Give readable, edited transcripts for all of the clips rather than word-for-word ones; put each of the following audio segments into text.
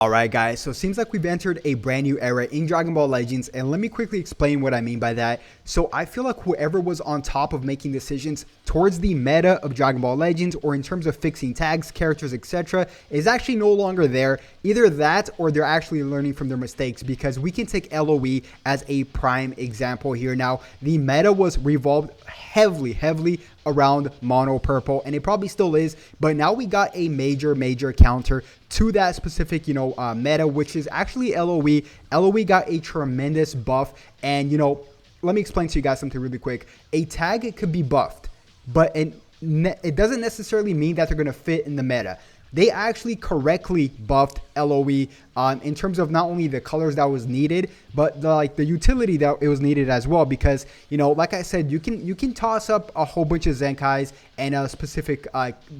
Alright guys, so it seems like we've entered a brand new era in Dragon Ball Legends, and let me quickly explain what I mean by that. So I feel like whoever was on top of making decisions towards the meta of Dragon Ball Legends, or in terms of fixing tags, characters, etc., is actually no longer there. Either that or they're actually learning from their mistakes, because we can take LOE as a prime example here. Now, the meta was revolved heavily around mono purple, and it probably still is, but now we got a major counter to that specific meta, which is actually LOE got a tremendous buff. And let me explain to you guys something really quick. A tag could be buffed, but it doesn't necessarily mean that they're going to fit in the meta. They actually correctly buffed LOE in terms of not only the colors that was needed, but the utility that it was needed as well. Because like I said, you can toss up a whole bunch of Zenkais and specific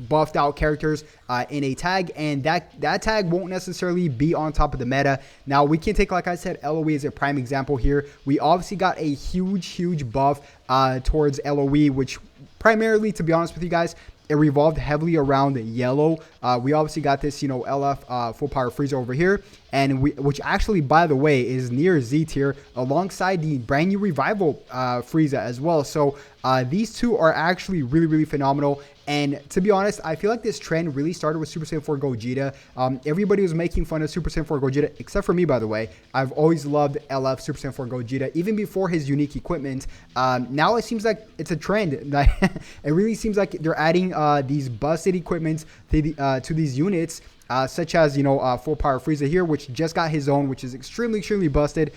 buffed out characters in a tag, and that tag won't necessarily be on top of the meta. Now we can take, like I said, LOE as a prime example here. We obviously got a huge buff towards LOE, which primarily, to be honest with you guys, it revolved heavily around yellow. We obviously got this, LF full power Frieza over here, and which actually, by the way, is near Z tier alongside the brand new revival Frieza as well. So these two are actually really phenomenal. And to be honest, I feel like this trend really started with Super Saiyan 4 Gogeta. Everybody was making fun of Super Saiyan 4 Gogeta, except for me, by the way. I've always loved LF Super Saiyan 4 Gogeta, even before his unique equipment. Now it seems like it's a trend. It really seems like they're adding these busted equipments to these units. Such as, full power Frieza here, which just got his own, which is extremely busted,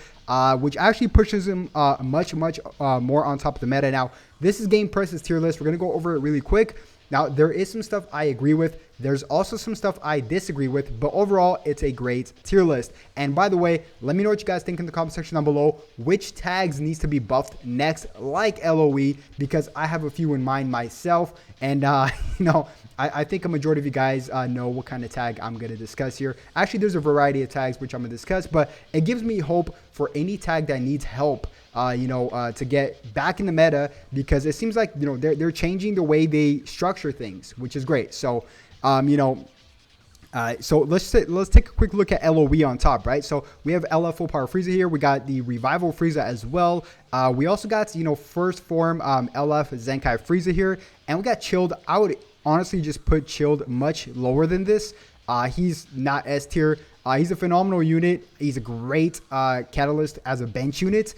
which actually pushes him much more on top of the meta. Now, this is Game Press's tier list. We're going to go over it really quick. Now, there is some stuff I agree with. There's also some stuff I disagree with, but overall, it's a great tier list. And by the way, let me know what you guys think in the comment section down below. Which tags needs to be buffed next, like LOE, because I have a few in mind myself. And, I think a majority of you guys know what kind of tag I'm going to discuss here. Actually, there's a variety of tags which I'm going to discuss, but it gives me hope for any tag that needs help, to get back in the meta, because it seems like, they're changing the way they structure things, which is great. So, so let's take a quick look at LOE on top, right? So we have LF full power Frieza here. We got the revival Frieza as well. We also got, first form LF Zenkai Frieza here, and we got chilled. I would honestly just put chilled much lower than this. He's not S tier. He's a phenomenal unit. He's a great catalyst as a bench unit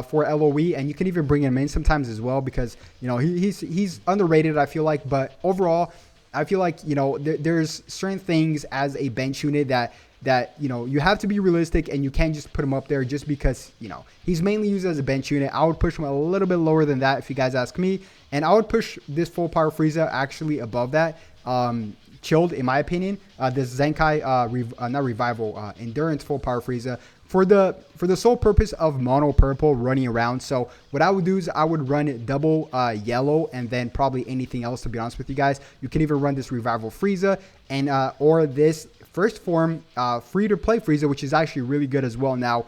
for LOE, and you can even bring him in sometimes as well, because he's underrated, I feel like. But overall, I feel like there's certain things as a bench unit that you have to be realistic, and you can't just put him up there just because he's mainly used as a bench unit. I would push him a little bit lower than that if you guys ask me, and I would push this full power Frieza actually above that. Chilled, in my opinion, this Zenkai not revival, endurance full power Frieza, for the sole purpose of mono purple running around. So what I would do is I would run double yellow, and then probably anything else, to be honest with you guys. You can even run this revival Frieza and or this first form free to play Frieza, which is actually really good as well. Now,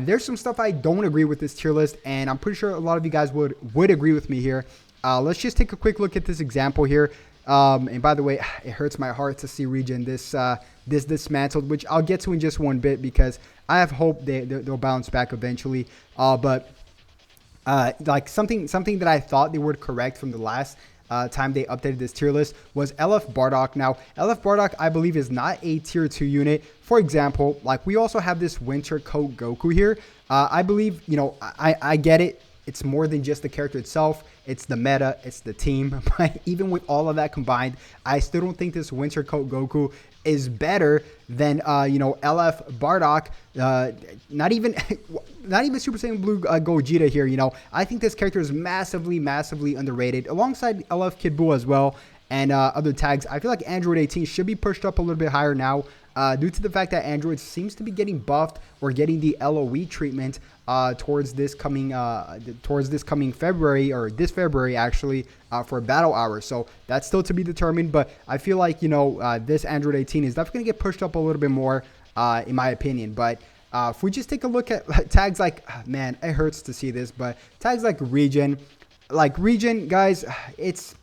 there's some stuff I don't agree with this tier list, and I'm pretty sure a lot of you guys would agree with me here. Let's just take a quick look at this example here. And by the way, it hurts my heart to see Regen this dismantled, which I'll get to in just one bit, because I have hope they'll bounce back eventually. But like something that I thought they would correct from the last time they updated this tier list was LF Bardock. Now, LF Bardock, I believe, is not a tier 2 unit. For example, like we also have this Winter Coat Goku here. I believe, I get it. It's more than just the character itself. It's the meta. It's the team. But even with all of that combined, I still don't think this Winter Coat Goku is better than, LF Bardock. Not even Super Saiyan Blue Gogeta here. I think this character is massively underrated, alongside LF Kid Buu as well, and other tags. I feel like Android 18 should be pushed up a little bit higher now, due to the fact that Android seems to be getting buffed or getting the LOE treatment towards this coming February, or this February actually, for battle hours. So that's still to be determined, but I feel like this Android 18 is definitely gonna get pushed up a little bit more, in my opinion. But if we just take a look at tags like, man, it hurts to see this, but tags like Regen, guys, it's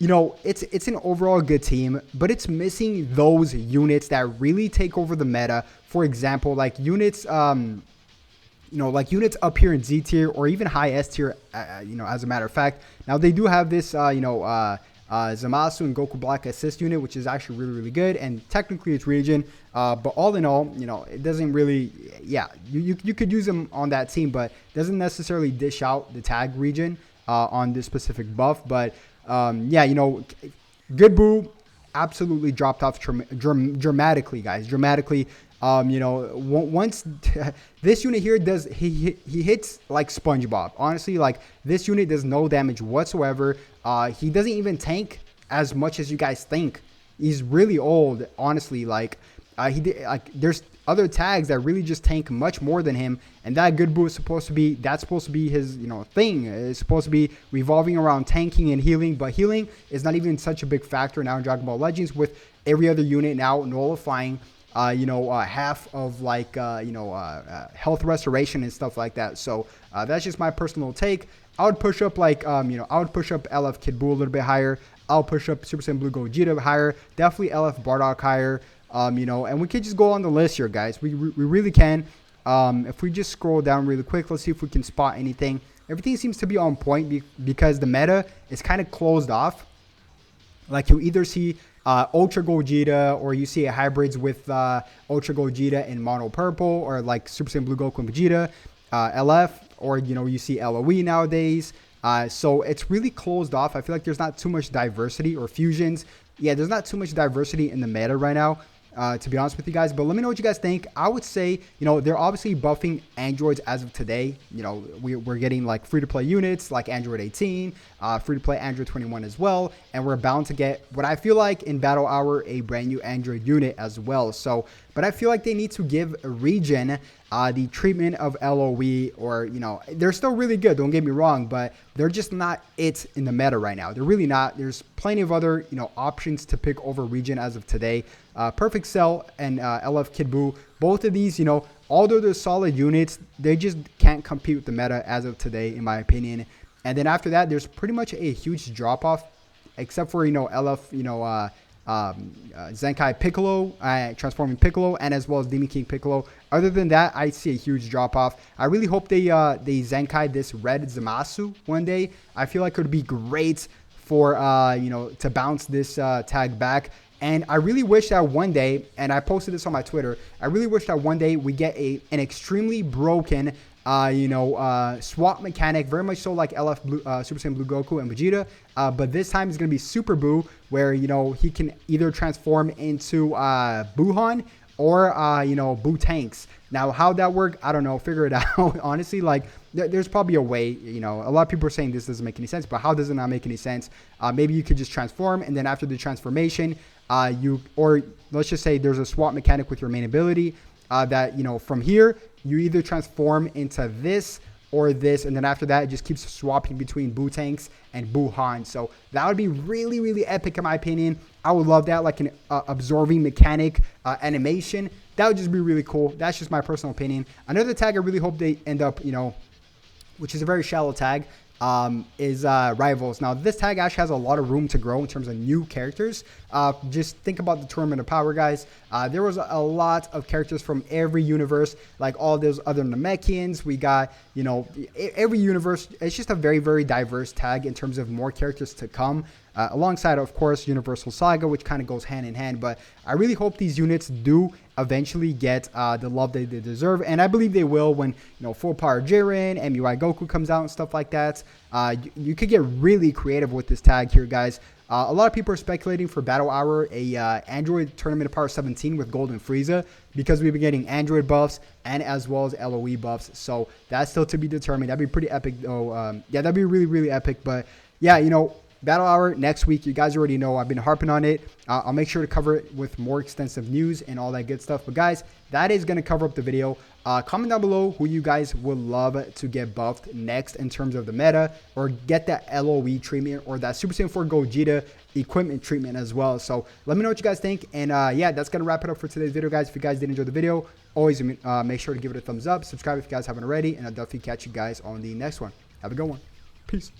you know, it's an overall good team, but it's missing those units that really take over the meta. For example, like units, you know, like units up here in Z tier or even high S tier, you know, as a matter of fact. Now they do have this, Zamasu and Goku Black assist unit, which is actually really, really good. And technically it's region, but all in all, you know, it doesn't really, yeah, you could use them on that team, but doesn't necessarily dish out the tag region on this specific buff. But yeah, you know, Good Boo absolutely dropped off dramatically, guys, dramatically. You know, once this unit here does, he hits like SpongeBob. Honestly, like this unit does no damage whatsoever. He doesn't even tank as much as you guys think. He's really old, honestly. Like there's other tags that really just tank much more than him, and that Good Boo is supposed to be, that's supposed to be his, you know, thing. It's supposed to be revolving around tanking and healing, but healing is not even such a big factor now in Dragon Ball Legends, with every other unit now nullifying half of like health restoration and stuff like that. So that's just my personal take. I would push up like I would push up LF Kid Buu a little bit higher. I'll push up Super Saiyan Blue Gogeta higher. Definitely LF Bardock higher. And we could just go on the list here, guys. We really can. If we just scroll down really quick, let's see if we can spot anything. Everything seems to be on point because the meta is kind of closed off. Like you either see Ultra Gogeta, or you see hybrids with Ultra Gogeta in Mono Purple, or like Super Saiyan Blue Goku and Vegeta, LF, or you see LOE nowadays. So it's really closed off. I feel like there's not too much diversity or fusions. Yeah, there's not too much diversity in the meta right now, to be honest with you guys. But let me know what you guys think. I would say, they're obviously buffing androids as of today. We're getting like free-to-play units like Android 18, free-to-play Android 21 as well. And we're bound to get, what I feel like in Battle Hour, a brand new Android unit as well. So, but I feel like they need to give Regen the treatment of LOE, or, they're still really good, don't get me wrong, but they're just not it in the meta right now. They're really not. There's plenty of other, options to pick over Regen as of today. Perfect Cell and LF Kid Buu, both of these, although they're solid units, they just can't compete with the meta as of today, in my opinion. And then after that, there's pretty much a huge drop-off, except for, LF, Zenkai Piccolo, transforming Piccolo, and as well as Demon King Piccolo. Other than that, I see a huge drop off. I really hope they Zenkai this red Zamasu one day. I feel like it would be great for to bounce this tag back. And I really wish that one day, and I posted this on my Twitter, I really wish that one day we get an extremely broken swap mechanic, very much so like LF Blue, Super Saiyan Blue Goku and Vegeta, but this time it's going to be Super Buu, where he can either transform into Buhan or Buu Tanks. Now how that work, I don't know, figure it out. Honestly, like there's probably a way. A lot of people are saying this doesn't make any sense, but how does it not make any sense? Maybe you could just transform, and then after the transformation, or let's just say there's a swap mechanic with your main ability, that from here you either transform into this or this, and then after that it just keeps swapping between Buu Tanks and Buhan. So that would be really, really epic in my opinion. I would love that, like an absorbing mechanic animation. That would just be really cool. That's just my personal opinion. Another tag I really hope they end up, which is a very shallow tag, is Rivals. Now this tag actually has a lot of room to grow in terms of new characters. Just think about the Tournament of Power, guys. There was a lot of characters from every universe, like all those other Namekians. We got, every universe. It's just a very, very diverse tag in terms of more characters to come, alongside, of course, Universal Saga, which kind of goes hand in hand. But I really hope these units do eventually get the love they deserve, and I believe they will when Full Power Jiren, MUI Goku comes out and stuff like that. You could get really creative with this tag here, guys. A lot of people are speculating for Battle Hour a Android Tournament of Power 17 with Golden Frieza, because we've been getting Android buffs and as well as LOE buffs. So that's still to be determined. That'd be pretty epic though. Yeah, that'd be really, really epic. But yeah, Battle Hour next week, you guys already know I've been harping on it. I'll make sure to cover it with more extensive news and all that good stuff. But guys, that is going to cover up the video. Comment down below who you guys would love to get buffed next in terms of the meta, or get that LOE treatment, or that Super Saiyan 4 Gogeta equipment treatment as well. So let me know what you guys think. And yeah, that's going to wrap it up for today's video, guys. If you guys did enjoy the video, always make sure to give it a thumbs up. Subscribe if you guys haven't already. And I'll definitely catch you guys on the next one. Have a good one. Peace.